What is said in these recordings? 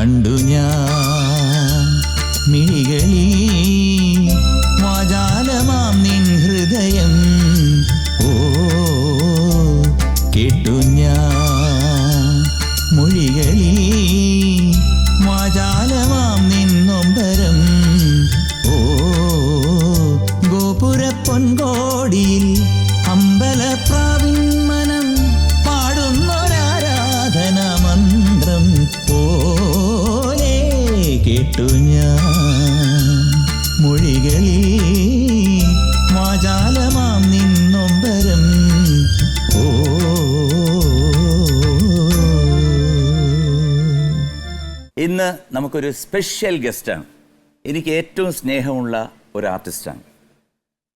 കണ്ടു ഞാൻ മിഴികളിൽ വാചാലമാം നിൻ ഹൃദയം. ഓ കേട്ടു ഞാൻ മൊഴികളിൽ വാചാലമാം നിൻ നൊമ്പരം. ഓ ഗോപുര പൊൻകോടിയിൽ അമ്പലപ്രാവിൻ മനം പാടുന്നൊരാരാധന മന്ത്രം പോലെ കേട്ടു ഞാൻ മൊഴികളിൽ വാചാലമാം നിൻ നൊമ്പരം. ഓ ഇന്ന് നമുക്കൊരു സ്പെഷ്യൽ ഗസ്റ്റാണ്. എനിക്ക് ഏറ്റവും സ്നേഹമുള്ള ഒരു ആർട്ടിസ്റ്റാണ്.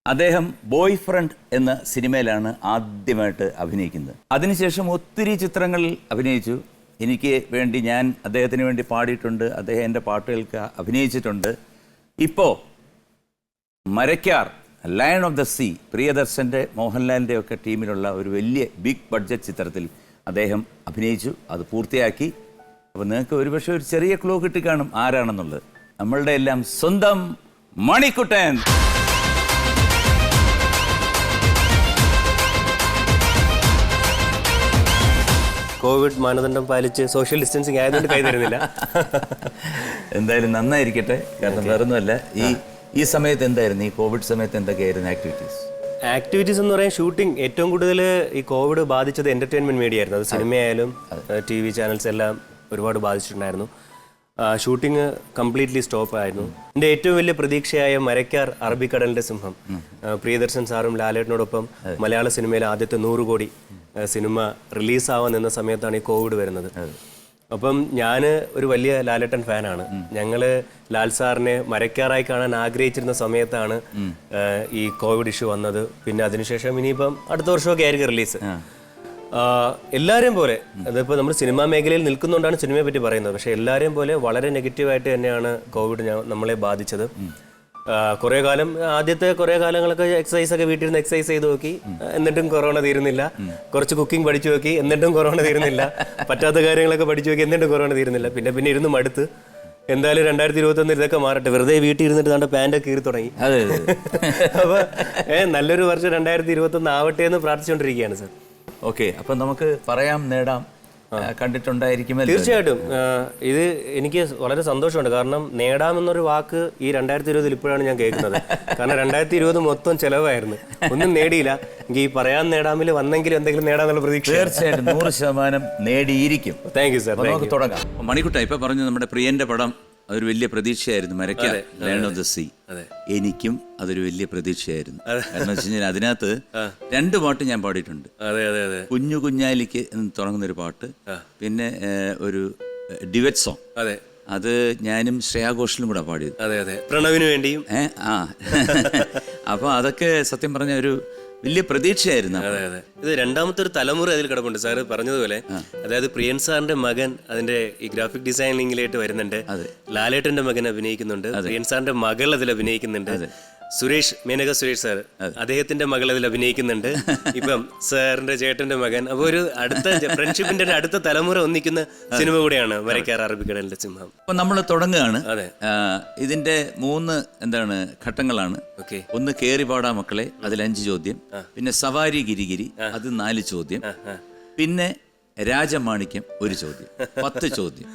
അദ്ദേഹം ബോയ് ഫ്രണ്ട് എന്ന സിനിമയിലാണ് ആദ്യമായിട്ട് അഭിനയിക്കുന്നത്. അതിനുശേഷം ഒത്തിരി ചിത്രങ്ങളിൽ അഭിനയിച്ചു. എനിക്ക് വേണ്ടി ഞാൻ അദ്ദേഹത്തിന് വേണ്ടി പാടിയിട്ടുണ്ട്. അദ്ദേഹം എൻ്റെ പാട്ടുകൾക്ക് അഭിനയിച്ചിട്ടുണ്ട്. ഇപ്പോൾ Marakkar lion of the sea, പ്രിയദർശൻ്റെ മോഹൻലാലിൻ്റെ ഒക്കെ ടീമിലുള്ള ഒരു വലിയ ബിഗ് ബഡ്ജറ്റ് ചിത്രത്തിൽ അദ്ദേഹം അഭിനയിച്ചു. അത് പൂർത്തിയാക്കി. അപ്പോൾ നിങ്ങൾക്ക് ഒരുപക്ഷെ ഒരു ചെറിയ ക്ലൂ കിട്ടിക്കാണും ആരാണെന്നുള്ളത്. നമ്മളുടെ എല്ലാം സ്വന്തം മണിക്കുട്ടൻ. കോവിഡ് മാനദണ്ഡം പാലിച്ച് സോഷ്യൽ ഡിസ്റ്റൻസിങ് ആയതുകൊണ്ട് കൈ തരുന്നില്ല. എന്തായാലും നന്നായിരിക്കട്ടെ. കാരണം വേറൊന്നുമല്ല, ഈ സമയത്ത് എന്തായിരുന്നു, ഈ കോവിഡ് സമയത്ത് എന്തൊക്കെയായിരുന്നു ആക്ടിവിറ്റീസ് എന്ന് പറയാൻ ഷൂട്ടിംഗ് ഏറ്റവും കൂടുതൽ ഈ കോവിഡ് ബാധിച്ചത് എന്റർടൈൻമെന്റ് മീഡിയ ആയിരുന്നു. അത് സിനിമയായാലും TV ചാനൽസ് എല്ലാം ഒരുപാട് ബാധിച്ചിട്ടുണ്ടായിരുന്നു. ഷൂട്ടിംഗ് കംപ്ലീറ്റ്ലി സ്റ്റോപ്പ് ആയിരുന്നു. എൻ്റെ ഏറ്റവും വലിയ പ്രതീക്ഷയായ മരക്കാർ അറബിക്കടലിന്റെ സിംഹം, പ്രിയദർശൻ സാറും ലാലേട്ടനോടൊപ്പം മലയാള സിനിമയിലെ ആദ്യത്തെ 100 കോടി സിനിമ റിലീസാവാൻ നിന്ന സമയത്താണ് ഈ കോവിഡ് വരുന്നത്. അപ്പം ഞാൻ ഒരു വലിയ ലാലേട്ടൻ ഫാനാണ്. ഞങ്ങള് ലാൽ സാറിനെ മരക്കാറായി കാണാൻ ആഗ്രഹിച്ചിരുന്ന സമയത്താണ് ഈ കോവിഡ് ഇഷ്യൂ വന്നത്. പിന്നെ അതിനുശേഷം ഇനിയിപ്പം അടുത്ത വർഷമൊക്കെ ആയിരിക്കും റിലീസ്. എല്ലാവരെയും പോലെ, അതിപ്പോൾ നമ്മൾ സിനിമാ മേഖലയിൽ നിൽക്കുന്നുകൊണ്ടാണ് സിനിമയെ പറ്റി പറയുന്നത്. പക്ഷേ എല്ലാവരെയും പോലെ വളരെ നെഗറ്റീവായിട്ട് തന്നെയാണ് കോവിഡ് നമ്മളെ ബാധിച്ചത്. കുറേ കാലം, ആദ്യത്തെ കുറേ കാലങ്ങളൊക്കെ എക്സസൈസ് ഒക്കെ വീട്ടിൽ നിന്ന് എക്സസൈസ് ചെയ്ത് നോക്കി, എന്നിട്ടും കൊറോണ തീരുന്നില്ല. കുറച്ച് കുക്കിംഗ് പഠിച്ചു നോക്കി, എന്നിട്ടും കൊറോണ തീരുന്നില്ല. പറ്റാത്ത കാര്യങ്ങളൊക്കെ പഠിച്ചു നോക്കി, എന്നിട്ടും കൊറോണ തീരുന്നില്ല. പിന്നെ ഇരുന്ന് മടുത്ത് എന്തായാലും 2021 ഇതൊക്കെ മാറട്ടെ. വെറുതെ വീട്ടിൽ ഇരുന്നിട്ട് താണ്ട പാൻറ്റൊക്കെ കീറി തുടങ്ങി. അപ്പോൾ നല്ലൊരു വർഷം 2021 ആവട്ടെ എന്ന് പ്രാർത്ഥിച്ചുകൊണ്ടിരിക്കുകയാണ് സാർ. ഓക്കെ, അപ്പം നമുക്ക് പറയാം, നേടാം, കണ്ടിട്ടുണ്ടായിരിക്കുമല്ലോ. തീർച്ചയായിട്ടും ഇത് എനിക്ക് വളരെ സന്തോഷമുണ്ട്. കാരണം നേടാമെന്നൊരു വാക്ക് ഈ 2020 ഇപ്പോഴാണ് ഞാൻ കേൾക്കുന്നത്. കാരണം 2020 മൊത്തം ചെലവായിരുന്നു, ഒന്നും നേടിയില്ല. എനിക്ക് ഈ പറയാൻ നേടാമിൽ വന്നെങ്കിലും എന്തെങ്കിലും നേടാന്നുള്ള പ്രതീക്ഷ തീർച്ചയായിട്ടും 100% നേടിയിരിക്കും. Thank you sir. നമുക്ക് തുടങ്ങാം. മണിക്കുട്ട, ഇപ്പൊ പറഞ്ഞു നമ്മുടെ പ്രിയന്റെ പടം അതൊരു വലിയ പ്രതീക്ഷയായിരുന്നു, Marakkar lion of the sea. എനിക്കും അതൊരു വലിയ പ്രതീക്ഷയായിരുന്നു. കാരണം വെച്ച് കഴിഞ്ഞാൽ അതിനകത്ത് 2 പാട്ട് ഞാൻ പാടിയിട്ടുണ്ട്. കുഞ്ഞു കുഞ്ഞാലിക്ക് എന്ന് തുടങ്ങുന്ന ഒരു പാട്ട്, പിന്നെ ഒരു ഡിവറ്റ് സോങ്. അത് ഞാനും ശ്രേയാ ഘോഷലും കൂടെ പാടിയത്, പ്രണവിന് വേണ്ടിയും. അപ്പൊ അതൊക്കെ സത്യം പറഞ്ഞ ഒരു വലിയ പ്രതീക്ഷയായിരുന്നു. ഇത് രണ്ടാമത്തെ ഒരു തലമുറ അതിൽ കിടപ്പുണ്ട് സാറ് പറഞ്ഞതുപോലെ. അതായത് പ്രിയൻ സാറിന്റെ മകൻ അതിന്റെ ഈ ഗ്രാഫിക് ഡിസൈനിങ്ങിലായിട്ട് വരുന്നുണ്ട്. ലാലേട്ടന്റെ മകൻ അഭിനയിക്കുന്നുണ്ട്. പ്രിയൻ സാറിന്റെ മകൾ അതിൽ അഭിനയിക്കുന്നുണ്ട്. സുരേഷ്, മേനക സുരേഷ് സാർ, അദ്ദേഹത്തിന്റെ മകൾ അതിൽ അഭിനയിക്കുന്നുണ്ട്. ഇപ്പം സാറിന്റെ ചേട്ടന്റെ മകൻ. അപ്പോൾ ഒരു അടുത്ത ഫ്രണ്ട്ഷിപ്പിന്റെ അടുത്ത തലമുറ ഒന്നിക്കുന്ന സിനിമ കൂടെയാണ് മരക്കാർ അറബിക്കടലിന്റെ സിംഹം. അപ്പൊ നമ്മൾ തുടങ്ങുകയാണ്. ഇതിന്റെ 3 ഘട്ടങ്ങളാണ്. ഒന്ന് കേറി പാടാ മക്കളെ, അതിൽ 5 ചോദ്യം. പിന്നെ സവാരി ഗിരിഗിരി, അത് 4 ചോദ്യം. പിന്നെ രാജമാണിക്യം 1 ചോദ്യം, 10 ചോദ്യം.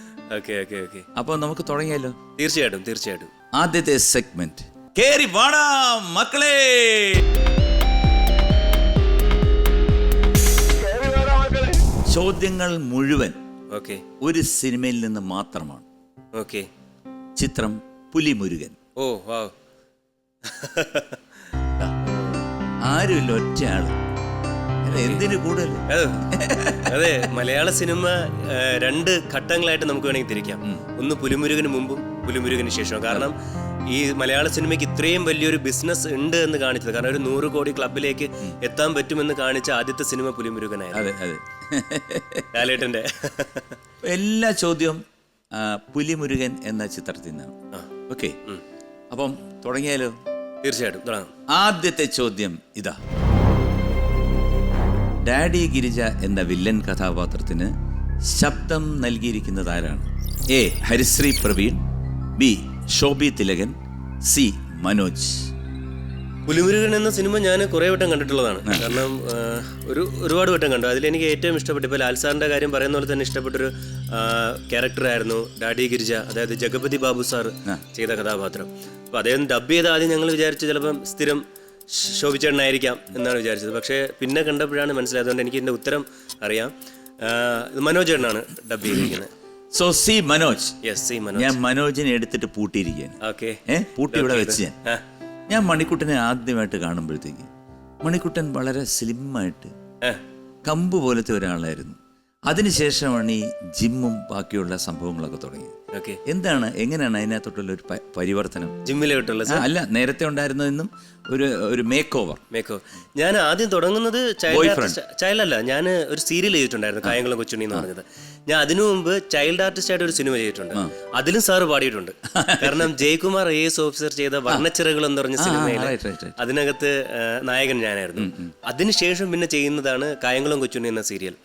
അപ്പൊ നമുക്ക് തുടങ്ങിയല്ലോ. തീർച്ചയായിട്ടും. ആദ്യത്തെ സെഗ്മെന്റ് കേറി വാടാ മക്കളെ. ചോദ്യങ്ങൾ മുഴുവൻ ഒരു സിനിമയിൽ നിന്ന് മാത്രമാണ്. ചിത്രം പുലിമുരുകൻ. ആരുമില്ല, ഒറ്റയാള്. എന്തിനു കൂടുതൽ? അതെ, മലയാള സിനിമ 2 ഘട്ടങ്ങളായിട്ട് നമുക്ക് വേണമെങ്കിൽ തിരിക്കാം. ഒന്ന് പുലിമുരുകന് മുമ്പും പുലിമുരുകന് ശേഷവും. കാരണം ഈ മലയാള സിനിമയ്ക്ക് ഇത്രയും വലിയൊരു ബിസിനസ് ഉണ്ട് എന്ന് കാണിച്ചത്, കാരണം ഒരു 100 കോടി ക്ലബിലേക്ക് എത്താൻ പറ്റുമെന്ന് കാണിച്ച ആദ്യത്തെ സിനിമ പുലിമുരുകനായിരുന്നു. ലാലേട്ടന്റെ എല്ലാ ചോദ്യവും പുലിമുരുകൻ എന്ന ചിത്രത്തിൽ നിന്നാണ്. ഓക്കെ, അപ്പം തുടങ്ങിയാലോ? തീർച്ചയായിട്ടും തുടങ്ങാം. ആദ്യത്തെ ചോദ്യം ഇതാ. ഡാഡി ഗിരിജ എന്ന വില്ലൻ കഥാപാത്രത്തിന് ശബ്ദം നൽകിയിരിക്കുന്നത് ആരാണ്? A Harisree Praveen, B Shobhi Thilakan, C Manoj. Pulimurugan എന്ന സിനിമ ഞാൻ കുറേ വട്ടം കണ്ടിട്ടുള്ളതാണ്. കാരണം ഒരുപാട് വട്ടം കണ്ടു. അതിലെനിക്ക് ഏറ്റവും ഇഷ്ടപ്പെട്ടു, ഇപ്പോൾ ലാൽ സാറിൻ്റെ കാര്യം പറയുന്ന പോലെ തന്നെ ഇഷ്ടപ്പെട്ടൊരു ക്യാരക്ടറായിരുന്നു ഡാഡി ഗിരിജ, അതായത് ജഗപതി ബാബു സാർ ചെയ്ത കഥാപാത്രം. അപ്പോൾ അദ്ദേഹം ഡബ് ചെയ്ത് ആദ്യം ഞങ്ങൾ വിചാരിച്ചു ചിലപ്പം സ്ഥിരം ശോഭിച്ചേട്ടനായിരിക്കാം എന്നാണ് വിചാരിച്ചത്. പക്ഷേ പിന്നെ കണ്ടപ്പോഴാണ് മനസ്സിലായത്. അതുകൊണ്ട് എനിക്ക് ഇതിൻ്റെ ഉത്തരം അറിയാം. മനോജ് ചേട്ടനാണ് ഡബ് ചെയ്തിരിക്കുന്നത്. So C Manoj. Yes, C Manoj. ഞാൻ മനോജിനെ എടുത്തിട്ട് പൂട്ടിയിരിക്കുകയാണ്. ഓക്കെ, പൂട്ടി ഇവിടെ വെച്ച് ഞാൻ മണിക്കുട്ടനെ ആദ്യമായിട്ട് കാണുമ്പോഴത്തേക്ക് മണിക്കുട്ടൻ വളരെ സ്ലിമ്മായിട്ട് കമ്പ് പോലത്തെ ഒരാളായിരുന്നു. അതിനുശേഷമാണ് ഈ ജിമ്മും ബാക്കിയുള്ള സംഭവങ്ങളൊക്കെ തുടങ്ങിയത്. എങ്ങനെയാണ് അതിനകത്തോട്ടുള്ള ഒരു പരിവർത്തനം? ജിമ്മിലോട്ടുള്ള അല്ല, നേരത്തെ ഉണ്ടായിരുന്നതെന്നും ഒരു മേക്ക് ഓവർ. ഞാൻ ആദ്യം തുടങ്ങുന്നത് ചൈൽഡല്ല, ഞാൻ ഒരു സീരിയൽ ചെയ്തിട്ടുണ്ടായിരുന്നു, കായംകുളം കൊച്ചുണ്ണി എന്ന് പറഞ്ഞത്. ഞാൻ അതിനു മുമ്പ് ചൈൽഡ് ആർട്ടിസ്റ്റ് ആയിട്ട് ഒരു സിനിമ ചെയ്തിട്ടുണ്ട്. അതിലും സാറ് പാടിയിട്ടുണ്ട്. കാരണം ജയകുമാർ AS ഓഫീസർ ചെയ്ത വർണ്ണച്ചിറകൾ എന്ന് പറഞ്ഞ സിനിമയിൽ അതിനകത്ത് നായകൻ ഞാനായിരുന്നു. അതിനുശേഷം പിന്നെ ചെയ്യുന്നതാണ് കായംകുളം കൊച്ചുണ്ണി എന്ന സീരിയൽ.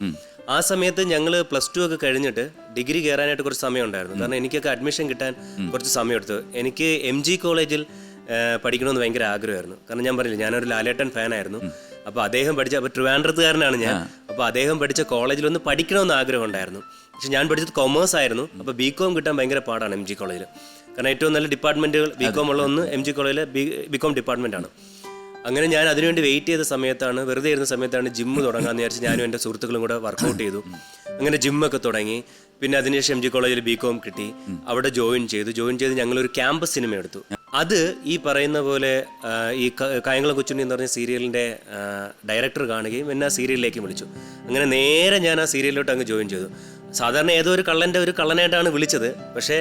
ആ സമയത്ത് ഞങ്ങൾ +2 ഒക്കെ കഴിഞ്ഞിട്ട് ഡിഗ്രി കയറാനായിട്ട് കുറച്ച് സമയം ഉണ്ടായിരുന്നു. കാരണം എനിക്കൊക്കെ അഡ്മിഷൻ കിട്ടാൻ കുറച്ച് സമയം എടുത്തു. എനിക്ക് MG കോളേജിൽ പഠിക്കണമെന്ന് ഭയങ്കര ആഗ്രഹമായിരുന്നു. കാരണം ഞാൻ പറഞ്ഞില്ല, ഞാനൊരു ലാലേട്ടൻ ഫാനായിരുന്നു. അപ്പോൾ അദ്ദേഹം പഠിച്ച, അപ്പോൾ ട്രിവാൻഡ്രത്തുകാരനാണ് ഞാൻ. അപ്പോൾ അദ്ദേഹം പഠിച്ച കോളേജിലൊന്ന് പഠിക്കണമെന്ന് ആഗ്രഹം ഉണ്ടായിരുന്നു. പക്ഷെ ഞാൻ പഠിച്ചത് കൊമേഴ്സ് ആയിരുന്നു. അപ്പോൾ BCom കിട്ടാൻ ഭയങ്കര പാടാണ് MG കോളേജിൽ. കാരണം ഏറ്റവും നല്ല ഡിപ്പാർട്ട്മെൻറ്റുകൾ BCom ഉള്ള ഒന്ന് MG കോളേജിലെ BCom ഡിപ്പാർട്ട്മെൻറ്റാണ്. അങ്ങനെ ഞാൻ അതിനുവേണ്ടി വെയിറ്റ് ചെയ്ത സമയത്താണ്, വെറുതെ ഇരുന്ന സമയത്താണ് ജിമ്മ് തുടങ്ങാമെന്ന് വിചാരിച്ച് ഞാനും എൻ്റെ സുഹൃത്തുക്കളും കൂടെ വർക്കൗട്ട് ചെയ്തു. അങ്ങനെ ജിമ്മൊക്കെ തുടങ്ങി. പിന്നെ അതിനുശേഷം MG കോളേജിൽ BCom കിട്ടി. അവിടെ ജോയിൻ ചെയ്ത് ഞങ്ങളൊരു ക്യാമ്പസ് സിനിമ എടുത്തു. അത് ഈ പറയുന്ന പോലെ ഈ കായംകുളം കൊച്ചുണ്ണി എന്ന് പറഞ്ഞ സീരിയലിൻ്റെ ഡയറക്ടർ കാണുകയും എന്നെ ആ സീരിയലിലേക്ക് വിളിച്ചു. അങ്ങനെ നേരെ ഞാൻ ആ സീരിയലിലോട്ട് അങ്ങ് ജോയിൻ ചെയ്തു. സാധാരണ ഏതോ ഒരു കള്ളനായിട്ടാണ് വിളിച്ചത്. പക്ഷേ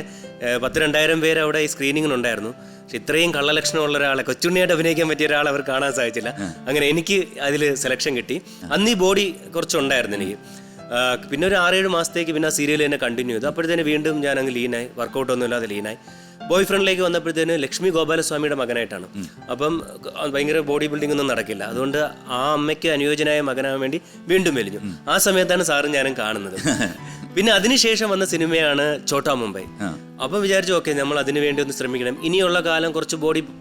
10,000-2000 പേര് അവിടെ ഈ സ്ക്രീനിങ്ങിനുണ്ടായിരുന്നു. പക്ഷെ ഇത്രയും കള്ളലക്ഷണമുള്ള ഒരാളെ, കൊച്ചുണ്ണിയായിട്ട് അഭിനയിക്കാൻ പറ്റിയ ഒരാളെ അവർ കാണാൻ സാധിച്ചില്ല. അങ്ങനെ എനിക്ക് അതിൽ സെലക്ഷൻ കിട്ടി. അന്ന് ഈ ബോഡി കുറച്ചുണ്ടായിരുന്നു എനിക്ക്. പിന്നെ ഒരു 6-7 മാസത്തേക്ക് പിന്നെ ആ സീരിയൽ തന്നെ കണ്ടിന്യൂ ചെയ്തു. അപ്പോഴത്തേന് വീണ്ടും ഞാൻ അങ്ങ് ലീനായി, വർക്കൗട്ടൊന്നും ഇല്ലാതെ ലീനായി. ബോയ് ഫ്രണ്ടിലേക്ക് വന്നപ്പോഴത്തേന് ലക്ഷ്മി ഗോപാലസ്വാമിയുടെ മകനായിട്ടാണ്. അപ്പം ഭയങ്കര ബോഡി ബിൽഡിംഗ് ഒന്നും നടക്കില്ല. അതുകൊണ്ട് ആ അമ്മയ്ക്ക് അനുയോജ്യനായ മകനാകാൻ വേണ്ടി വീണ്ടും മെലിഞ്ഞു. ആ സമയത്താണ് സാറും ഞാനും കാണുന്നത്. പിന്നെ അതിനുശേഷം വന്ന സിനിമയാണ് ഛോട്ടാ മുംബൈ. അപ്പം വിചാരിച്ചു, ഓക്കെ, നമ്മൾ അതിനു വേണ്ടി ഒന്ന് ശ്രമിക്കണം. ഇനിയുള്ള കാലം കുറച്ച്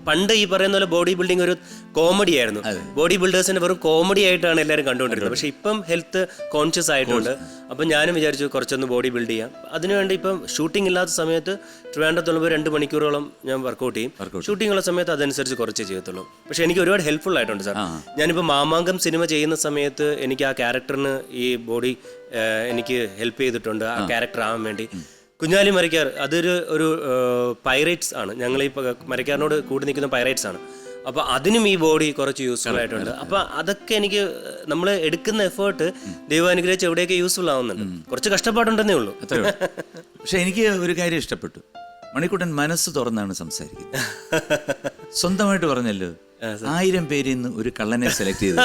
പണ്ട് ഈ പറയുന്ന പോലെ ബോഡി ബിൽഡിംഗ് ഒരു കോമഡി ആയിരുന്നു. ബോഡി ബിൽഡേഴ്സിന്റെ വെറും കോമഡി ആയിട്ടാണ് എല്ലാവരും കണ്ടുകൊണ്ടിരുന്നത്. പക്ഷെ ഇപ്പം ഹെൽത്ത് കോൺഷ്യസ് ആയിട്ടുണ്ട്. അപ്പം ഞാനും വിചാരിച്ചു കുറച്ചൊന്ന് ബോഡി ബിൽഡ് ചെയ്യാം. അതിനുവേണ്ടി ഇപ്പം ഷൂട്ടിംഗ് ഇല്ലാത്ത സമയത്ത് ട്രിവാൻഡ്രത്തുള്ള 2 മണിക്കൂറോളം ഞാൻ വർക്കൗട്ട് ചെയ്യും. ഷൂട്ടിംഗ് ഉള്ള സമയത്ത് അതനുസരിച്ച് കുറച്ചേ ചെയ്യത്തുള്ളൂ. പക്ഷെ എനിക്ക് ഒരുപാട് ഹെൽപ്ഫുൾ ആയിട്ടുണ്ട് സാർ. ഞാനിപ്പോൾ മാമാങ്കം സിനിമ ചെയ്യുന്ന സമയത്ത് എനിക്ക് ആ ക്യാരക്ടറിന് ഈ ബോഡി എനിക്ക് ഹെൽപ്പ് ചെയ്തിട്ടുണ്ട്, ആ ക്യാരക്ടർ ആവാൻ വേണ്ടി. കുഞ്ഞാലി മരക്കാർ ഒരു പൈറേറ്റ്സ് ആണ്. ഞങ്ങൾ ഈ മരക്കാരനോട് കൂടി നിൽക്കുന്ന പൈറേറ്റ്സ് ആണ്. അപ്പോൾ അതിനും ഈ ബോഡി കുറച്ച് യൂസ്ഫുൾ ആയിട്ടുണ്ട്. അപ്പോൾ അതൊക്കെ എനിക്ക് നമ്മൾ എടുക്കുന്ന എഫേർട്ട് ദൈവാനുഗ്രഹിച്ച് എവിടെയൊക്കെ യൂസ്ഫുൾ ആവുന്നുണ്ട്. കുറച്ച് കഷ്ടപ്പാടുണ്ടെന്നേ ഉള്ളൂ. പക്ഷെ എനിക്ക് ഒരു കാര്യം ഇഷ്ടപ്പെട്ടു, മണിക്കുട്ടൻ മനസ്സ് തുറന്നാണ് സംസാരിക്കുന്നത്. സ്വന്തമായിട്ട് പറഞ്ഞല്ലോ, 1000 പേരിൽ നിന്ന് ഒരു കള്ളനെ സെലക്ട് ചെയ്തു,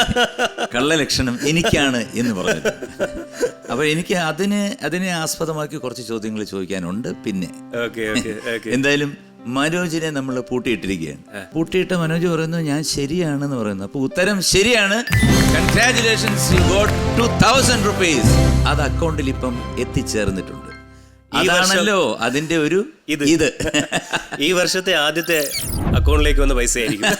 കള്ളലക്ഷണം എനിക്കാണ് എന്ന് പറഞ്ഞു. അപ്പൊ എനിക്ക് അതിനെ ആസ്പദമാക്കി കുറച്ച് ചോദ്യങ്ങൾ ചോദിക്കാനുണ്ട്. പിന്നെ എന്തായാലും മനോജിനെ നമ്മൾ പൂട്ടിയിട്ടിരിക്കുകയാണ്. പൂട്ടിയിട്ട മനോജ് പറയുന്നു ഞാൻ ശരിയാണെന്ന് പറയുന്നു. അപ്പൊ ഉത്തരം ശരിയാണ്. Congratulations, you got 2000 rupees. അത് അക്കൗണ്ടിൽ ഇപ്പം എത്തിച്ചേർന്നിട്ടുണ്ട്. അതാണല്ലോ അതിന്റെ ഒരു ഇത് ഈ വർഷത്തെ ആദ്യത്തെ അക്കൗണ്ടിലേക്ക് വന്ന പൈസ ആയിരിക്കും.